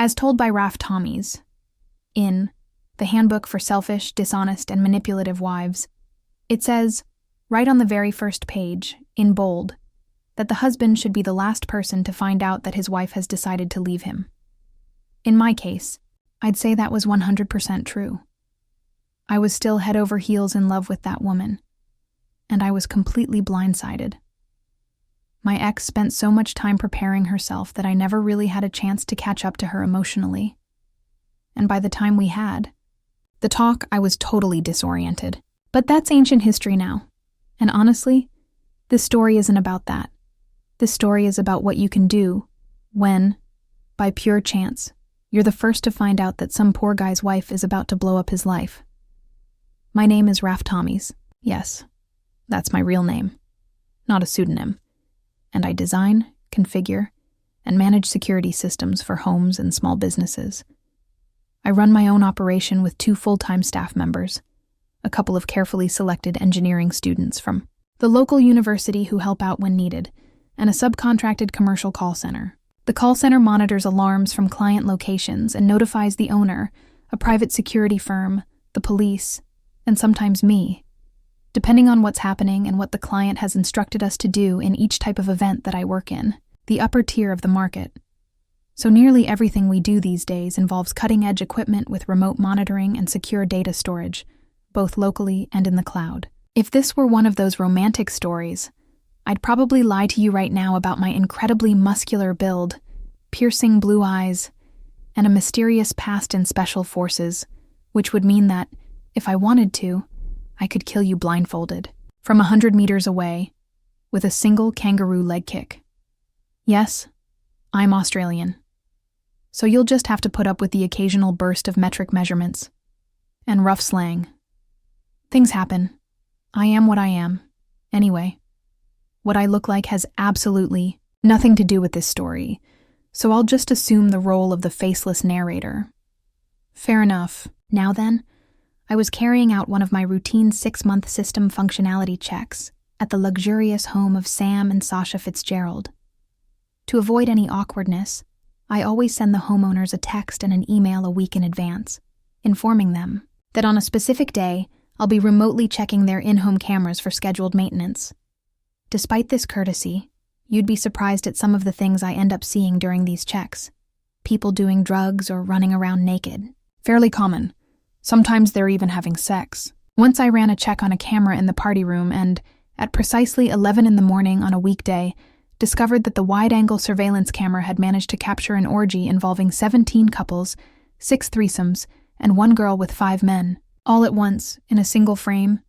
As told by Ralph Tommies in The Handbook for Selfish, Dishonest, and Manipulative Wives, it says, right on the very first page, in bold, that the husband should be the last person to find out that his wife has decided to leave him. In my case, I'd say that was 100% true. I was still head over heels in love with that woman, and I was completely blindsided. My ex spent so much time preparing herself that I never really had a chance to catch up to her emotionally. And by the time we had the talk, I was totally disoriented. But that's ancient history now. And honestly, this story isn't about that. This story is about what you can do when, by pure chance, you're the first to find out that some poor guy's wife is about to blow up his life. My name is Ralph Tommies. Yes, that's my real name, not a pseudonym. And I design, configure, and manage security systems for homes and small businesses. I run my own operation with 2 full-time staff members, a couple of carefully selected engineering students from the local university who help out when needed, and a subcontracted commercial call center. The call center monitors alarms from client locations and notifies the owner, a private security firm, the police, and sometimes me, depending on what's happening and what the client has instructed us to do in each type of event that I work in, the upper tier of the market. So nearly everything we do these days involves cutting-edge equipment with remote monitoring and secure data storage, both locally and in the cloud. If this were one of those romantic stories, I'd probably lie to you right now about my incredibly muscular build, piercing blue eyes, and a mysterious past in special forces, which would mean that, if I wanted to, I could kill you blindfolded, from 100 meters away, with a single kangaroo leg kick. Yes, I'm Australian. So you'll just have to put up with the occasional burst of metric measurements and rough slang. Things happen. I am what I am. Anyway, what I look like has absolutely nothing to do with this story, so I'll just assume the role of the faceless narrator. Fair enough. Now then, I was carrying out one of my routine 6-month system functionality checks at the luxurious home of Sam and Sasha Fitzgerald. To avoid any awkwardness, I always send the homeowners a text and an email a week in advance, informing them that on a specific day, I'll be remotely checking their in-home cameras for scheduled maintenance. Despite this courtesy, you'd be surprised at some of the things I end up seeing during these checks. People doing drugs or running around naked. Fairly common. Sometimes they're even having sex. Once I ran a check on a camera in the party room and, at precisely 11 in the morning on a weekday, discovered that the wide-angle surveillance camera had managed to capture an orgy involving 17 couples, 6 threesomes, and 1 girl with 5 men, all at once, in a single frame.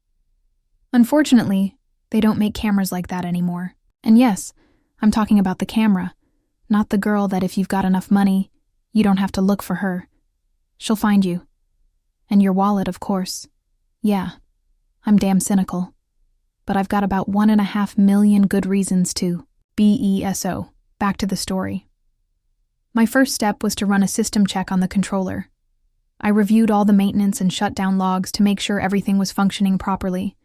Unfortunately, they don't make cameras like that anymore. And yes, I'm talking about the camera, not the girl that if you've got enough money, you don't have to look for her. She'll find you. And your wallet, of course. Yeah, I'm damn cynical. But I've got about 1.5 million good reasons to. BESO. Back to the story. My first step was to run a system check on the controller. I reviewed all the maintenance and shutdown logs to make sure everything was functioning properly,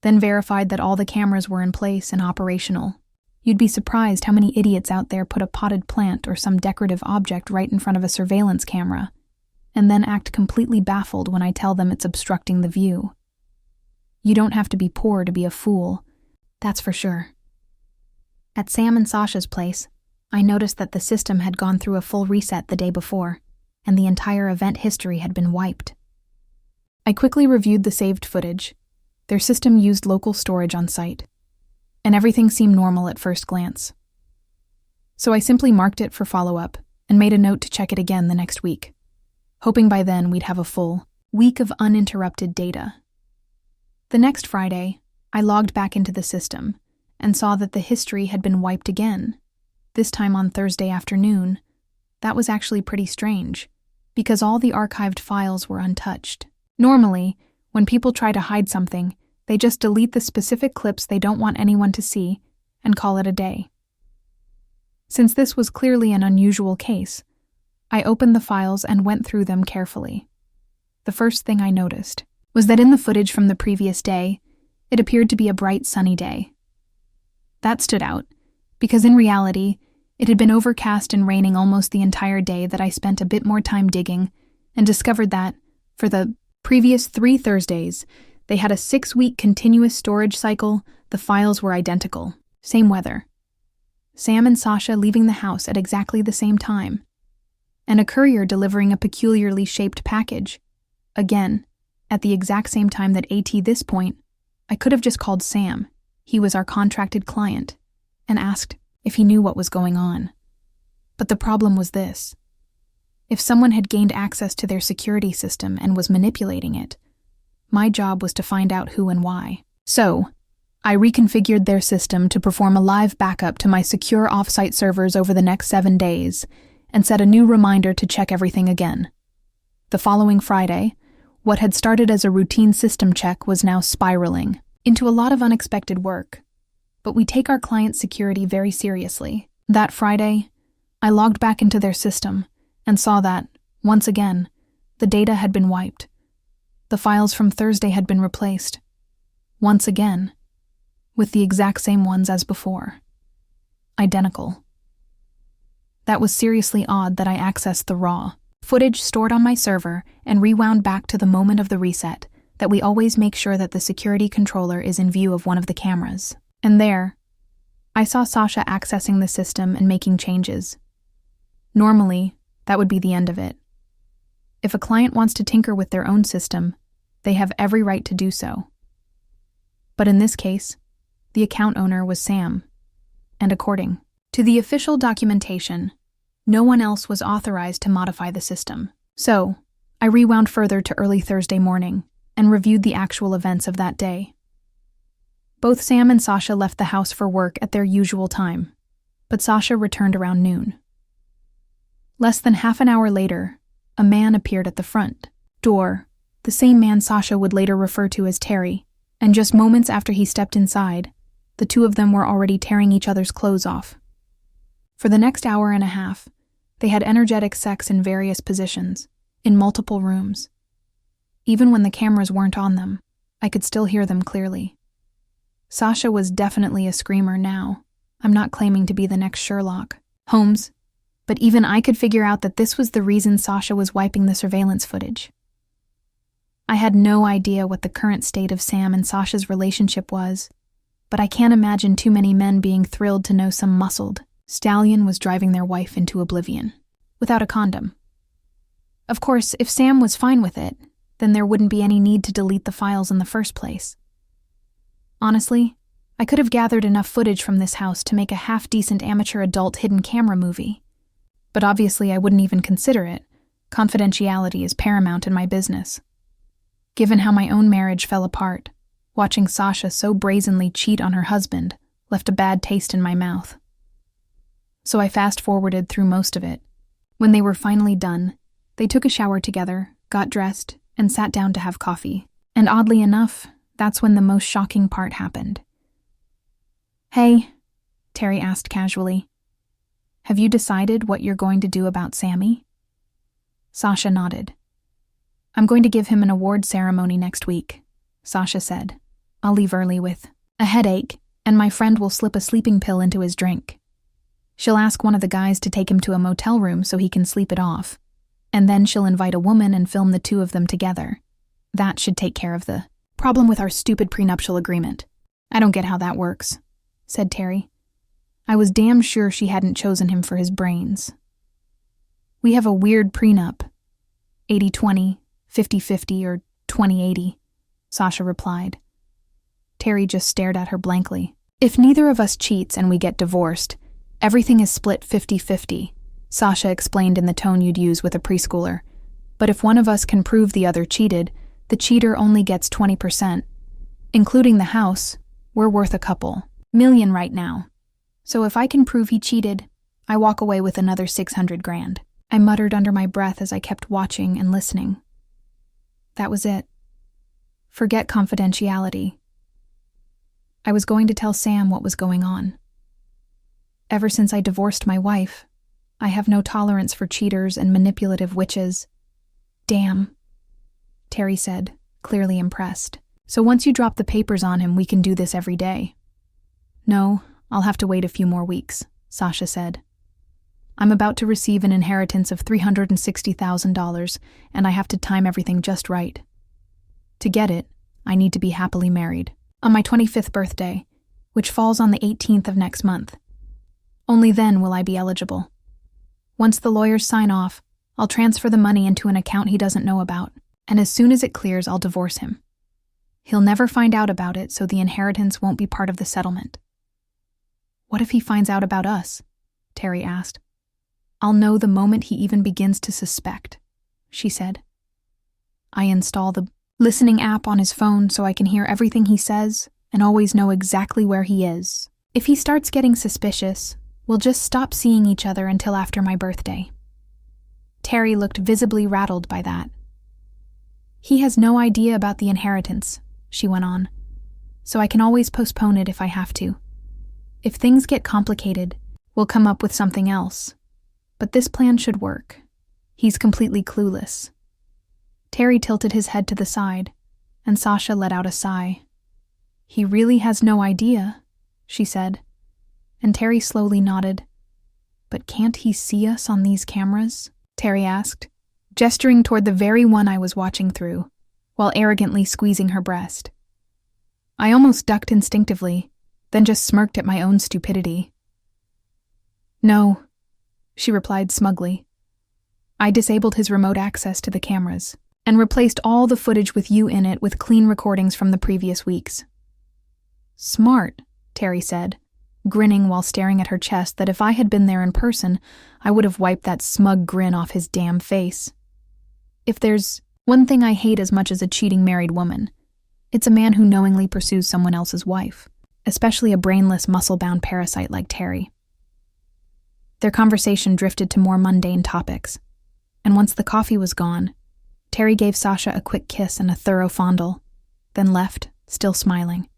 then verified that all the cameras were in place and operational. You'd be surprised how many idiots out there put a potted plant or some decorative object right in front of a surveillance camera, and then act completely baffled when I tell them it's obstructing the view. You don't have to be poor to be a fool, that's for sure. At Sam and Sasha's place, I noticed that the system had gone through a full reset the day before, and the entire event history had been wiped. I quickly reviewed the saved footage. Their system used local storage on site, and everything seemed normal at first glance. So I simply marked it for follow-up and made a note to check it again the next week, hoping by then we'd have a full week of uninterrupted data. The next Friday, I logged back into the system and saw that the history had been wiped again, this time on Thursday afternoon. That was actually pretty strange, because all the archived files were untouched. Normally, when people try to hide something, they just delete the specific clips they don't want anyone to see and call it a day. Since this was clearly an unusual case, I opened the files and went through them carefully. The first thing I noticed was that in the footage from the previous day, it appeared to be a bright sunny day. That stood out, because in reality, It had been overcast and raining almost the entire day that I spent a bit more time digging and discovered that, for the previous 3 Thursdays, they had a 6-week continuous storage cycle. The files were identical. Same weather. Sam and Sasha leaving the house at exactly the same time. And a courier delivering a peculiarly shaped package. Again, at the exact same time that this point, I could have just called Sam. He was our contracted client, and asked if he knew what was going on. But the problem was this. If someone had gained access to their security system and was manipulating it, my job was to find out who and why. So, I reconfigured their system to perform a live backup to my secure offsite servers over the next 7 days and set a new reminder to check everything again. The following Friday, what had started as a routine system check was now spiraling into a lot of unexpected work. But we take our clients' security very seriously. That Friday, I logged back into their system and saw that, once again, the data had been wiped. The files from Thursday had been replaced. Once again, with the exact same ones as before. Identical. That was seriously odd that I accessed the raw footage stored on my server and rewound back to the moment of the reset, that we always make sure that the security controller is in view of one of the cameras. And there, I saw Sasha accessing the system and making changes. Normally, that would be the end of it. If a client wants to tinker with their own system, they have every right to do so. But in this case, the account owner was Sam, and according to the official documentation, no one else was authorized to modify the system. So, I rewound further to early Thursday morning and reviewed the actual events of that day. Both Sam and Sasha left the house for work at their usual time, but Sasha returned around noon. Less than half an hour later, a man appeared at the front door, the same man Sasha would later refer to as Terry, and just moments after he stepped inside, the two of them were already tearing each other's clothes off. For the next hour and a half, they had energetic sex in various positions, in multiple rooms. Even when the cameras weren't on them, I could still hear them clearly. Sasha was definitely a screamer now. I'm not claiming to be the next Sherlock Holmes, but even I could figure out that this was the reason Sasha was wiping the surveillance footage. I had no idea what the current state of Sam and Sasha's relationship was, but I can't imagine too many men being thrilled to know some muscled stallion was driving their wife into oblivion, without a condom. Of course, if Sam was fine with it, then there wouldn't be any need to delete the files in the first place. Honestly, I could have gathered enough footage from this house to make a half-decent amateur adult hidden camera movie. But obviously I wouldn't even consider it. Confidentiality is paramount in my business. Given how my own marriage fell apart, watching Sasha so brazenly cheat on her husband left a bad taste in my mouth. So I fast-forwarded through most of it. When they were finally done, they took a shower together, got dressed, and sat down to have coffee. And oddly enough, that's when the most shocking part happened. "Hey," Terry asked casually, "have you decided what you're going to do about Sammy?" Sasha nodded. "I'm going to give him an award ceremony next week," Sasha said. "I'll leave early with a headache, and my friend will slip a sleeping pill into his drink. She'll ask one of the guys to take him to a motel room so he can sleep it off, and then she'll invite a woman and film the two of them together. That should take care of the problem with our stupid prenuptial agreement." "I don't get how that works," said Terry. I was damn sure she hadn't chosen him for his brains. "We have a weird prenup. 80-20, 50-50, or 20-80, Sasha replied. Terry just stared at her blankly. "If neither of us cheats and we get divorced, everything is split 50-50, Sasha explained in the tone you'd use with a preschooler. But if one of us can prove the other cheated, the cheater only gets 20%. Including the house, we're worth a couple million right now. So if I can prove he cheated, I walk away with another 600 grand. I muttered under my breath as I kept watching and listening. That was it. Forget confidentiality. I was going to tell Sam what was going on. Ever since I divorced my wife, I have no tolerance for cheaters and manipulative witches. Damn, Terry said, clearly impressed. So once you drop the papers on him, we can do this every day. No, I'll have to wait a few more weeks, Sasha said. I'm about to receive an inheritance of $360,000, and I have to time everything just right. To get it, I need to be happily married. On my 25th birthday, which falls on the 18th of next month. Only then will I be eligible. Once the lawyers sign off, I'll transfer the money into an account he doesn't know about, and as soon as it clears, I'll divorce him. He'll never find out about it, so the inheritance won't be part of the settlement. What if he finds out about us? Terry asked. I'll know the moment he even begins to suspect, she said. I install the listening app on his phone so I can hear everything he says and always know exactly where he is. If he starts getting suspicious, we'll just stop seeing each other until after my birthday. Terry looked visibly rattled by that. He has no idea about the inheritance, she went on, so I can always postpone it if I have to. If things get complicated, we'll come up with something else. But this plan should work. He's completely clueless. Terry tilted his head to the side, and Sasha let out a sigh. He really has no idea, she said, and Terry slowly nodded. But can't he see us on these cameras? Terry asked, gesturing toward the very one I was watching through, while arrogantly squeezing her breast. I almost ducked instinctively, then just smirked at my own stupidity. No, she replied smugly. I disabled his remote access to the cameras and replaced all the footage with you in it with clean recordings from the previous weeks. Smart, Terry said, grinning while staring at her chest that if I had been there in person, I would have wiped that smug grin off his damn face. If there's one thing I hate as much as a cheating married woman, it's a man who knowingly pursues someone else's wife, especially a brainless, muscle-bound parasite like Terry. Their conversation drifted to more mundane topics, and once the coffee was gone, Terry gave Sasha a quick kiss and a thorough fondle, then left, still smiling.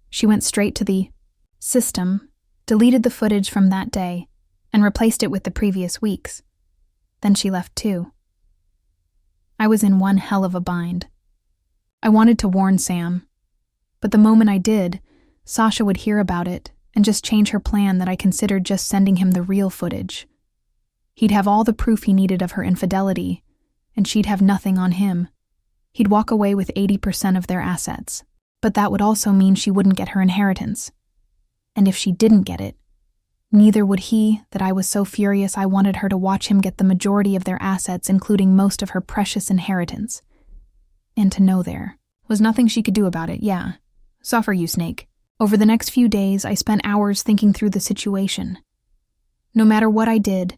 She went straight to the system, deleted the footage from that day, and replaced it with the previous weeks. Then she left too. I was in one hell of a bind. I wanted to warn Sam, but the moment I did, Sasha would hear about it and just change her plan that I considered just sending him the real footage. He'd have all the proof he needed of her infidelity, and she'd have nothing on him. He'd walk away with 80% of their assets, but that would also mean she wouldn't get her inheritance. And if she didn't get it, neither would he that I was so furious I wanted her to watch him get the majority of their assets, including most of her precious inheritance. And to know there was nothing she could do about it, yeah. Suffer you, Snake. Over the next few days, I spent hours thinking through the situation. No matter what I did,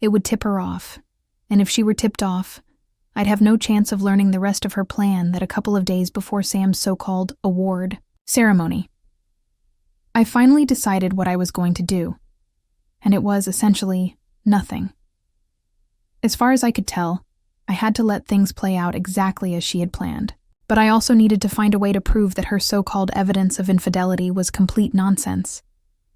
it would tip her off, and if she were tipped off, I'd have no chance of learning the rest of her plan that a couple of days before Sam's so-called award ceremony. I finally decided what I was going to do, and it was essentially nothing. As far as I could tell, I had to let things play out exactly as she had planned. But I also needed to find a way to prove that her so-called evidence of infidelity was complete nonsense.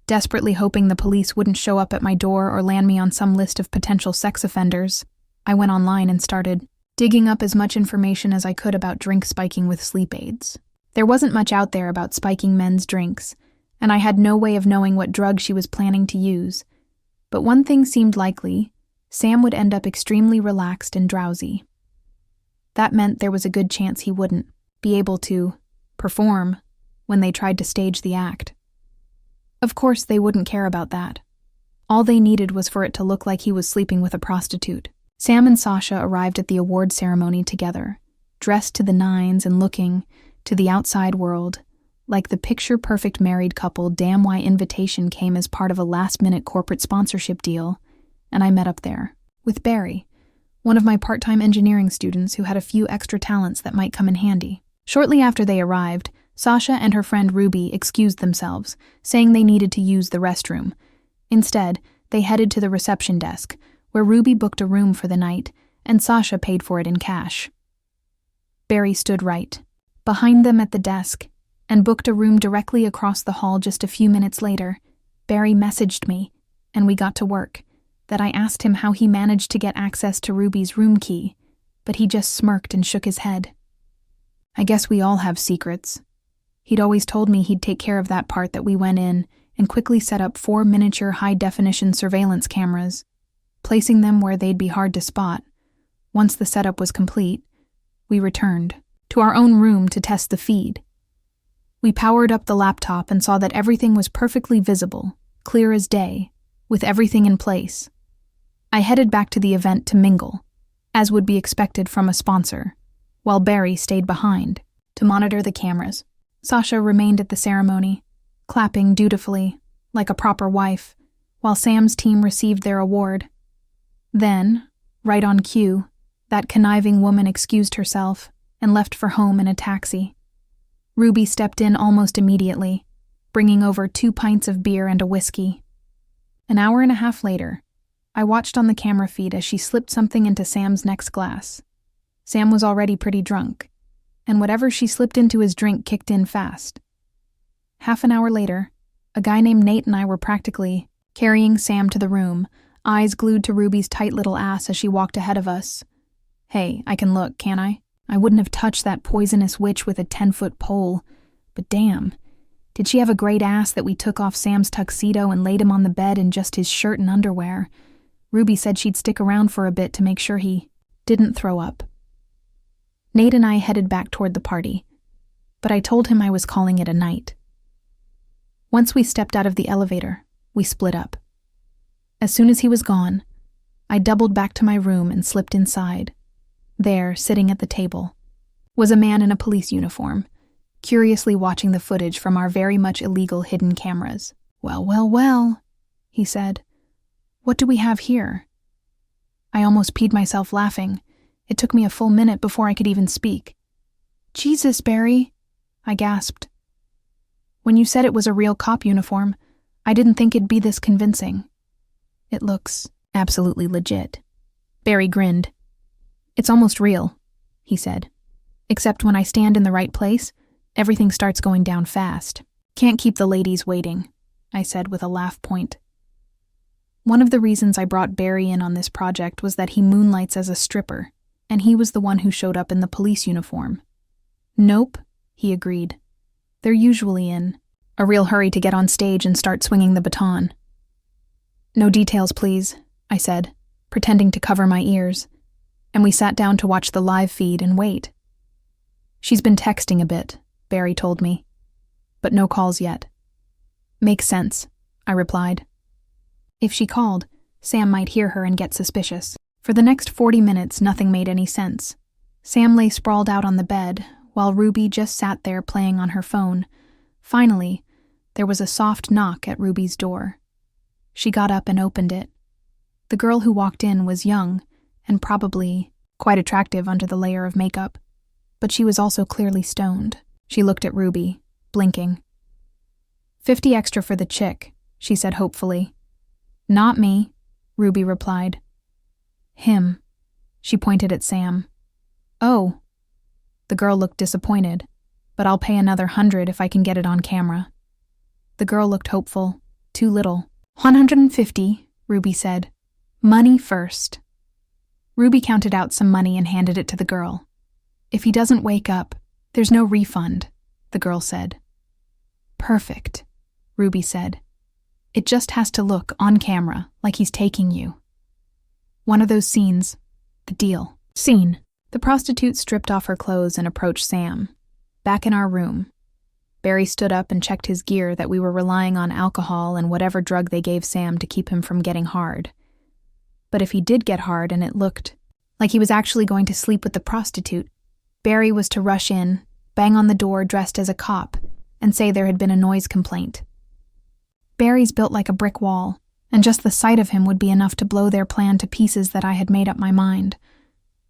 Desperately hoping the police wouldn't show up at my door or land me on some list of potential sex offenders, I went online and started digging up as much information as I could about drink spiking with sleep aids. There wasn't much out there about spiking men's drinks, and I had no way of knowing what drug she was planning to use. But one thing seemed likely: Sam would end up extremely relaxed and drowsy. That meant there was a good chance he wouldn't be able to perform when they tried to stage the act. Of course, they wouldn't care about that. All they needed was for it to look like he was sleeping with a prostitute. Sam and Sasha arrived at the award ceremony together, dressed to the nines and looking, to the outside world, like the picture-perfect married couple. Damn, why invitation came as part of a last-minute corporate sponsorship deal, and I met up there with Barry, one of my part-time engineering students who had a few extra talents that might come in handy. Shortly after they arrived, Sasha and her friend Ruby excused themselves, saying they needed to use the restroom. Instead, they headed to the reception desk, where Ruby booked a room for the night, and Sasha paid for it in cash. Barry stood right behind them at the desk and booked a room directly across the hall. Just a few minutes later, Barry messaged me, and we got to work. That I asked him how he managed to get access to Ruby's room key, but he just smirked and shook his head. I guess we all have secrets. He'd always told me he'd take care of that part that we went in and quickly set up 4 miniature high-definition surveillance cameras, placing them where they'd be hard to spot. Once the setup was complete, we returned to our own room to test the feed. We powered up the laptop and saw that everything was perfectly visible, clear as day, with everything in place. I headed back to the event to mingle, as would be expected from a sponsor, while Barry stayed behind to monitor the cameras. Sasha remained at the ceremony, clapping dutifully, like a proper wife, while Sam's team received their award. Then, right on cue, that conniving woman excused herself and left for home in a taxi. Ruby stepped in almost immediately, bringing over 2 pints of beer and a whiskey. An hour and a half later, I watched on the camera feed as she slipped something into Sam's next glass. Sam was already pretty drunk, and whatever she slipped into his drink kicked in fast. Half an hour later, a guy named Nate and I were practically carrying Sam to the room, eyes glued to Ruby's tight little ass as she walked ahead of us. Hey, I can look, can't I? I wouldn't have touched that poisonous witch with a 10-foot pole, but damn, did she have a great ass that we took off Sam's tuxedo and laid him on the bed in just his shirt and underwear. Ruby said she'd stick around for a bit to make sure he didn't throw up. Nate and I headed back toward the party, but I told him I was calling it a night. Once we stepped out of the elevator, we split up. As soon as he was gone, I doubled back to my room and slipped inside. There, sitting at the table, was a man in a police uniform, curiously watching the footage from our very much illegal hidden cameras. "Well, well, well," he said. "What do we have here?" I almost peed myself laughing. It took me a full minute before I could even speak. "Jesus, Barry," I gasped. "When you said it was a real cop uniform, I didn't think it'd be this convincing." "It looks absolutely legit." Barry grinned. "It's almost real," he said. "Except when I stand in the right place, everything starts going down fast. Can't keep the ladies waiting," I said with a laugh point. One of the reasons I brought Barry in on this project was that he moonlights as a stripper, and he was the one who showed up in the police uniform. "Nope," he agreed. "They're usually in a real hurry to get on stage and start swinging the baton." "No details, please," I said, pretending to cover my ears, and we sat down to watch the live feed and wait. "She's been texting a bit," Barry told me, "but no calls yet." "Makes sense," I replied. If she called, Sam might hear her and get suspicious. For the next 40 minutes, nothing made any sense. Sam lay sprawled out on the bed, while Ruby just sat there playing on her phone. Finally, there was a soft knock at Ruby's door. She got up and opened it. The girl who walked in was young, and probably quite attractive under the layer of makeup, but she was also clearly stoned. She looked at Ruby, blinking. "50 extra for the chick," she said hopefully. "Not me," Ruby replied. "Him." She pointed at Sam. "Oh." The girl looked disappointed, "but I'll pay another 100 if I can get it on camera." The girl looked hopeful. "Too little." 150, Ruby said. "Money first." Ruby counted out some money and handed it to the girl. "If he doesn't wake up, there's no refund," the girl said. "Perfect," Ruby said. "It just has to look on camera like he's taking you." One of those scenes. The deal. Scene. The prostitute stripped off her clothes and approached Sam. Back in our room, Barry stood up and checked his gear that we were relying on alcohol and whatever drug they gave Sam to keep him from getting hard. But if he did get hard and it looked like he was actually going to sleep with the prostitute, Barry was to rush in, bang on the door dressed as a cop, and say there had been a noise complaint. Barry's built like a brick wall, and just the sight of him would be enough to blow their plan to pieces that I had made up my mind.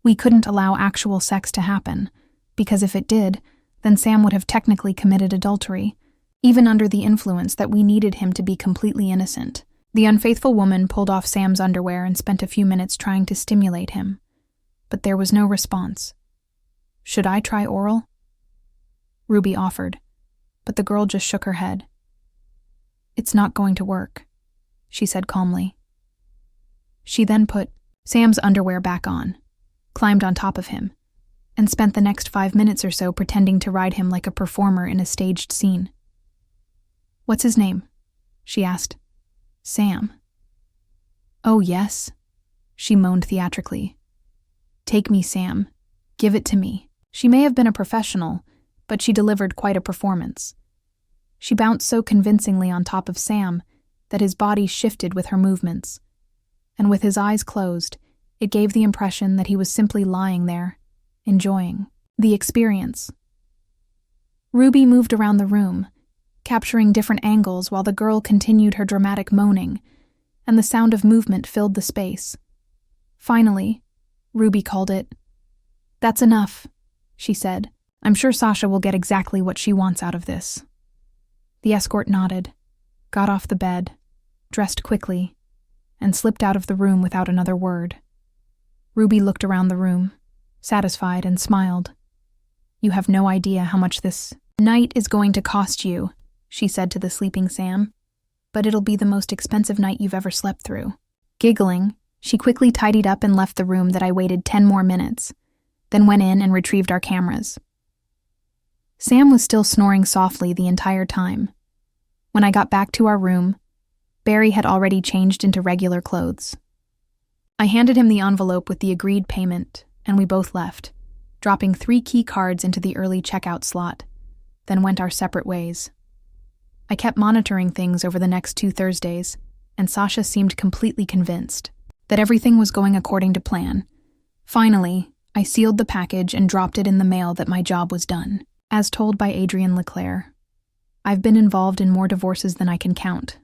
We couldn't allow actual sex to happen, because if it did, then Sam would have technically committed adultery, even under the influence that we needed him to be completely innocent. The unfaithful woman pulled off Sam's underwear and spent a few minutes trying to stimulate him, but there was no response. "Should I try oral?" Ruby offered, but the girl just shook her head. "It's not going to work," she said calmly. She then put Sam's underwear back on, climbed on top of him, and spent the next 5 minutes or so pretending to ride him like a performer in a staged scene. "What's his name?" she asked. Sam. Oh, yes, she moaned theatrically. Take me, Sam. Give it to me. She may have been a professional, but she delivered quite a performance. She bounced so convincingly on top of Sam that his body shifted with her movements, and with his eyes closed, it gave the impression that he was simply lying there, enjoying the experience. Ruby moved around the room, capturing different angles while the girl continued her dramatic moaning, and the sound of movement filled the space. Finally, Ruby called it. That's enough, she said. I'm sure Sasha will get exactly what she wants out of this. The escort nodded, got off the bed, dressed quickly, and slipped out of the room without another word. Ruby looked around the room, satisfied, and smiled. You have no idea how much this night is going to cost you, she said to the sleeping Sam, but it'll be the most expensive night you've ever slept through. Giggling, she quickly tidied up and left the room that I waited 10 more minutes, then went in and retrieved our cameras. Sam was still snoring softly the entire time. When I got back to our room, Barry had already changed into regular clothes. I handed him the envelope with the agreed payment, and we both left, dropping 3 key cards into the early checkout slot, then went our separate ways. I kept monitoring things over the next 2 Thursdays, and Sasha seemed completely convinced that everything was going according to plan. Finally, I sealed the package and dropped it in the mail that my job was done. As told by Adrienne Leclerc, I've been involved in more divorces than I can count,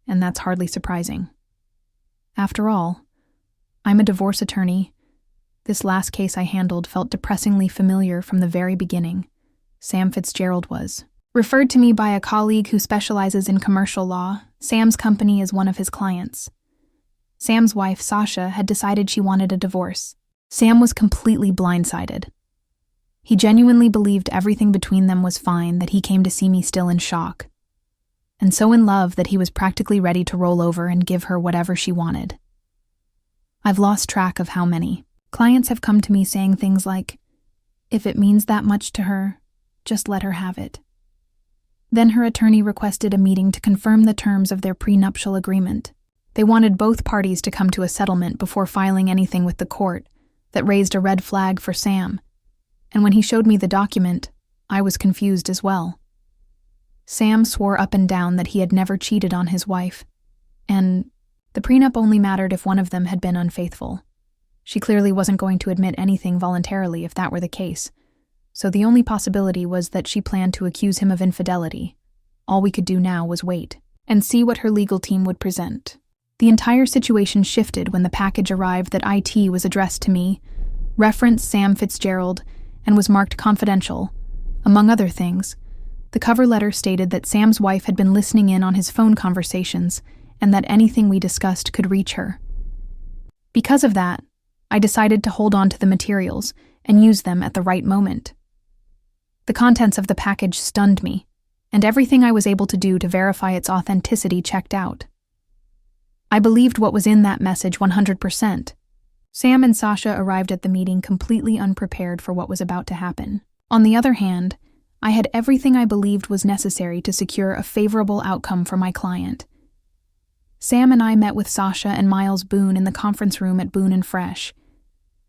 and that's hardly surprising. After all, I'm a divorce attorney. This last case I handled felt depressingly familiar from the very beginning. Sam Fitzgerald was. Referred to me by a colleague who specializes in commercial law, Sam's company is one of his clients. Sam's wife, Sasha, had decided she wanted a divorce. Sam was completely blindsided. He genuinely believed everything between them was fine, that he came to see me still in shock, and so in love that he was practically ready to roll over and give her whatever she wanted. I've lost track of how many. Clients have come to me saying things like, if it means that much to her, just let her have it. Then her attorney requested a meeting to confirm the terms of their prenuptial agreement. They wanted both parties to come to a settlement before filing anything with the court that raised a red flag for Sam. And when he showed me the document, I was confused as well. Sam swore up and down that he had never cheated on his wife, and the prenup only mattered if one of them had been unfaithful. She clearly wasn't going to admit anything voluntarily if that were the case, so the only possibility was that she planned to accuse him of infidelity. All we could do now was wait and see what her legal team would present. The entire situation shifted when the package arrived that IT was addressed to me, referenced Sam Fitzgerald, and was marked confidential. Among other things, the cover letter stated that Sam's wife had been listening in on his phone conversations and that anything we discussed could reach her. Because of that, I decided to hold on to the materials and use them at the right moment. The contents of the package stunned me, and everything I was able to do to verify its authenticity checked out. I believed what was in that message 100%. Sam and Sasha arrived at the meeting completely unprepared for what was about to happen. On the other hand, I had everything I believed was necessary to secure a favorable outcome for my client. Sam and I met with Sasha and Miles Boone in the conference room at Boone & Fresh.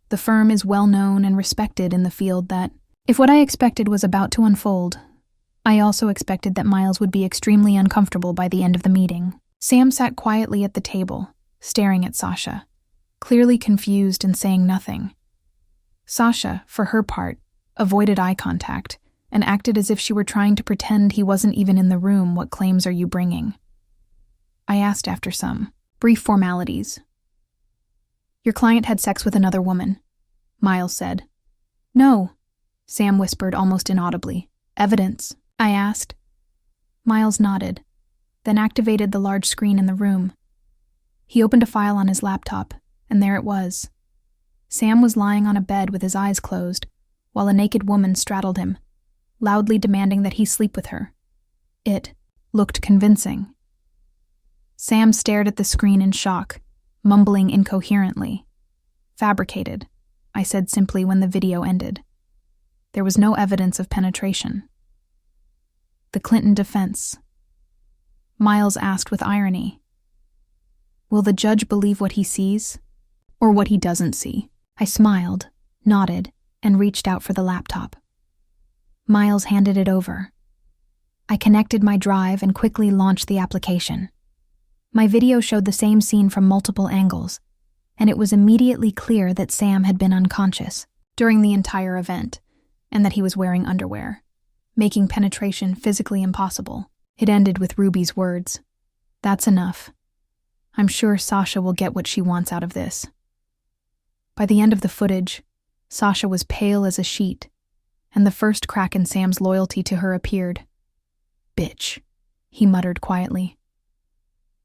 The firm is well known and respected in the field that, if what I expected was about to unfold, I also expected that Miles would be extremely uncomfortable by the end of the meeting. Sam sat quietly at the table, staring at Sasha, clearly confused and saying nothing. Sasha, for her part, avoided eye contact and acted as if she were trying to pretend he wasn't even in the room. What claims are you bringing? I asked after some brief formalities. Your client had sex with another woman, Miles said. No, Sam whispered almost inaudibly. Evidence? I asked. Miles nodded, then activated the large screen in the room. He opened a file on his laptop, and there it was. Sam was lying on a bed with his eyes closed, while a naked woman straddled him, loudly demanding that he sleep with her. It looked convincing. Sam stared at the screen in shock, mumbling incoherently. Fabricated, I said simply when the video ended. There was no evidence of penetration. The Clinton defense. Miles asked with irony. Will the judge believe what he sees, or what he doesn't see? I smiled, nodded, and reached out for the laptop. Miles handed it over. I connected my drive and quickly launched the application. My video showed the same scene from multiple angles, and it was immediately clear that Sam had been unconscious during the entire event, and that he was wearing underwear, making penetration physically impossible. It ended with Ruby's words, "That's enough. I'm sure Sasha will get what she wants out of this." By the end of the footage, Sasha was pale as a sheet, and the first crack in Sam's loyalty to her appeared. "Bitch," he muttered quietly.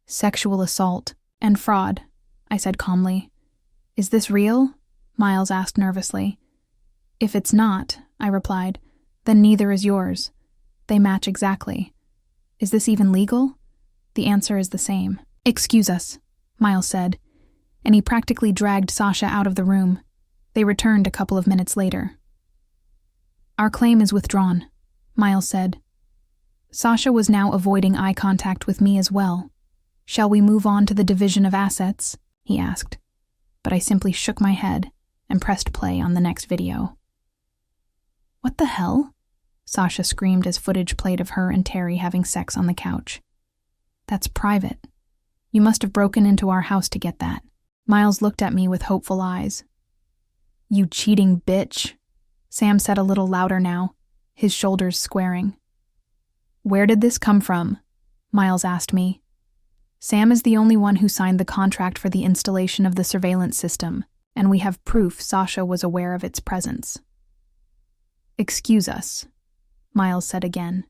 "Sexual assault and fraud," I said calmly. "Is this real?" Miles asked nervously. "If it's not," I replied, "then neither is yours. They match exactly. Is this even legal?" The answer is the same. "Excuse us," Miles said, and he practically dragged Sasha out of the room. They returned a couple of minutes later. "Our claim is withdrawn," Miles said. Sasha was now avoiding eye contact with me as well. "Shall we move on to the division of assets?" he asked, but I simply shook my head and pressed play on the next video. "What the hell?" Sasha screamed as footage played of her and Terry having sex on the couch. "That's private. You must have broken into our house to get that." Miles looked at me with hopeful eyes. "You cheating bitch," Sam said a little louder now, his shoulders squaring. "Where did this come from?" Miles asked me. "Sam is the only one who signed the contract for the installation of the surveillance system, and we have proof Sasha was aware of its presence." "Excuse us," Miles said again,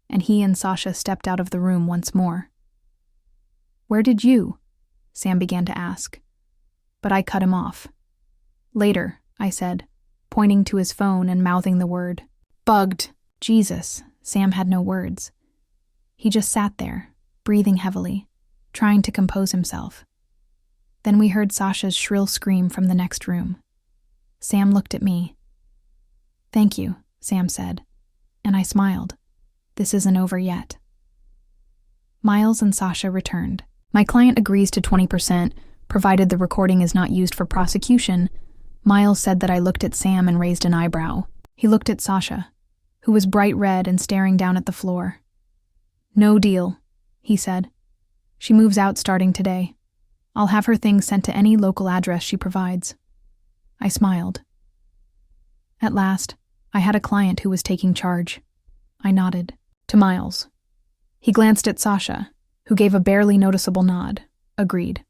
and he and Sasha stepped out of the room once more. "Where did you?" Sam began to ask, but I cut him off. "Later," I said, pointing to his phone and mouthing the word, "bugged." Jesus, Sam had no words. He just sat there, breathing heavily, trying to compose himself. Then we heard Sasha's shrill scream from the next room. Sam looked at me. "Thank you," Sam said, and I smiled. This isn't over yet. Miles and Sasha returned. My client agrees to 20%, provided the recording is not used for prosecution. Miles said that I looked at Sam and raised an eyebrow. He looked at Sasha, who was bright red and staring down at the floor. "No deal," he said. "She moves out starting today. I'll have her things sent to any local address she provides." I smiled. At last, I had a client who was taking charge. I nodded to Miles. He glanced at Sasha, who gave a barely noticeable nod, agreed.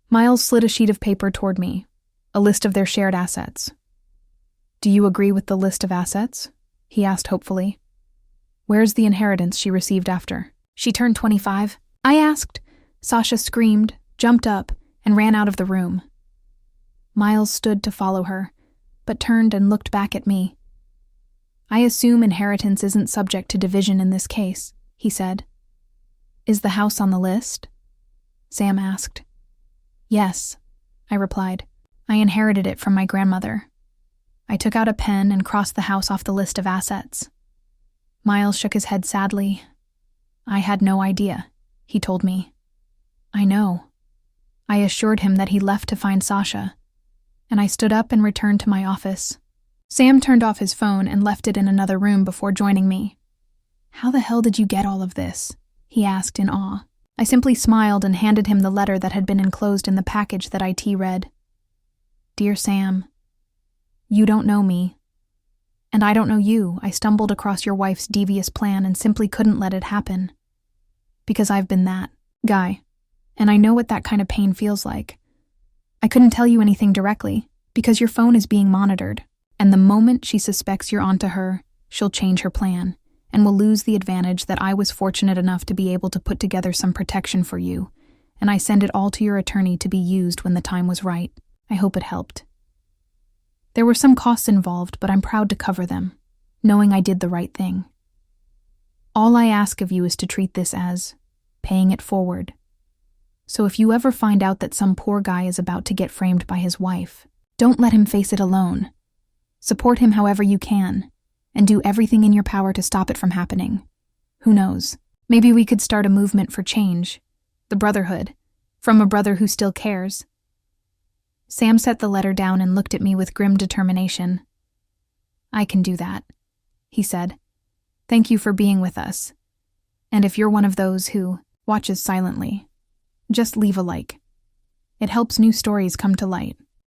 Miles slid a sheet of paper toward me, a list of their shared assets. "Do you agree with the list of assets?" he asked hopefully. "Where's the inheritance she received after she turned 25? I asked. Sasha screamed, jumped up, and ran out of the room. Miles stood to follow her, but turned and looked back at me. "I assume inheritance isn't subject to division in this case," he said. "Is the house on the list?" Sam asked. "Yes," I replied. "I inherited it from my grandmother." I took out a pen and crossed the house off the list of assets. Miles shook his head sadly. "I had no idea," he told me. "I know." I assured him that he left to find Sasha, and I stood up and returned to my office. Sam turned off his phone and left it in another room before joining me. "How the hell did you get all of this?" he asked in awe. I simply smiled and handed him the letter that had been enclosed in the package that IT read. "Dear Sam, you don't know me, and I don't know you. I stumbled across your wife's devious plan and simply couldn't let it happen. Because I've been that guy, and I know what that kind of pain feels like. I couldn't tell you anything directly, because your phone is being monitored, and the moment she suspects you're onto her, she'll change her plan, and will lose the advantage that I was fortunate enough to be able to put together some protection for you, and I send it all to your attorney to be used when the time was right. I hope it helped. There were some costs involved, but I'm proud to cover them, knowing I did the right thing. All I ask of you is to treat this as paying it forward. So if you ever find out that some poor guy is about to get framed by his wife, don't let him face it alone. Support him however you can, and do everything in your power to stop it from happening. Who knows? Maybe we could start a movement for change, the brotherhood, from a brother who still cares. Sam set the letter down and looked at me with grim determination. I can do that, he said. Thank you for being with us. And if you're one of those who watches silently, just leave a like. It helps new stories come to light.